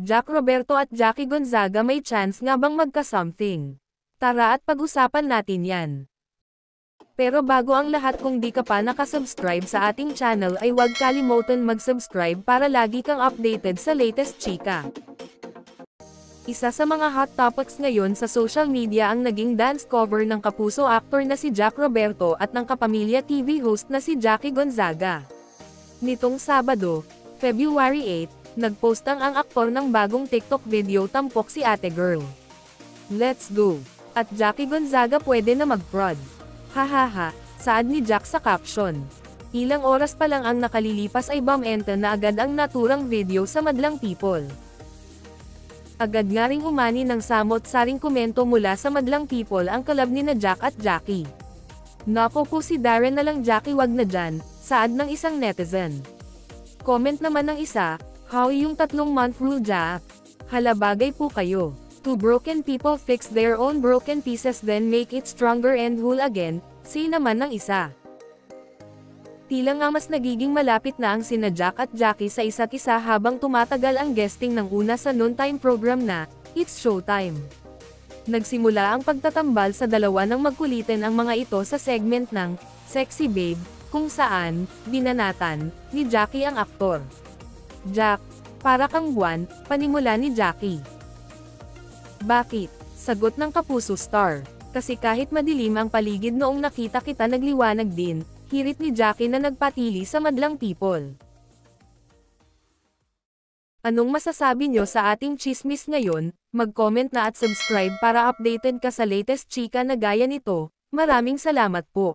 Jack Roberto at Jackie Gonzaga may chance nga bang magka-something? Tara at pag-usapan natin yan. Pero bago ang lahat, kung di ka pa nakasubscribe sa ating channel ay huwag kalimutan mag-subscribe para lagi kang updated sa latest chika. Isa sa mga hot topics ngayon sa social media ang naging dance cover ng kapuso actor na si Jack Roberto at ng Kapamilya TV host na si Jackie Gonzaga. Nitong Sabado, February 8, nagpost ang aktor ng bagong TikTok video tampok si Ate Girl. Let's go! At Jackie Gonzaga pwede na mag-prod. Hahaha, saad ni Jack sa caption. Ilang oras pa lang ang nakalilipas ay bumenta na agad ang naturang video sa madlang people. Agad nga ring umani ng samot-saring komento mula sa madlang people ang collab ni na Jack at Jackie. Nako po si Darren na lang Jackie, wag na dyan, saad ng isang netizen. Comment naman ng isa, how yung 3-month rule Jack? Hala, bagay po kayo. Two broken people fix their own broken pieces then make it stronger and whole again, say naman ng isa. Tila nga mas nagiging malapit na ang sina Jack at Jackie sa isa't isa habang tumatagal ang guesting ng una sa noontime program na, It's Showtime. Nagsimula ang pagtatambal sa dalawa ng magkulitin ang mga ito sa segment ng, Sexy Babe, kung saan, binanatan, ni Jackie ang aktor. Jack, para kang buwan, panimula ni Jackie. Bakit? Sagot ng kapuso star. Kasi kahit madilim ang paligid noong nakita kita nagliwanag din, hirit ni Jackie na nagpatili sa madlang people. Anong masasabi nyo sa ating chismis ngayon? Mag-comment na at subscribe para updated ka sa latest chika na gaya nito. Maraming salamat po.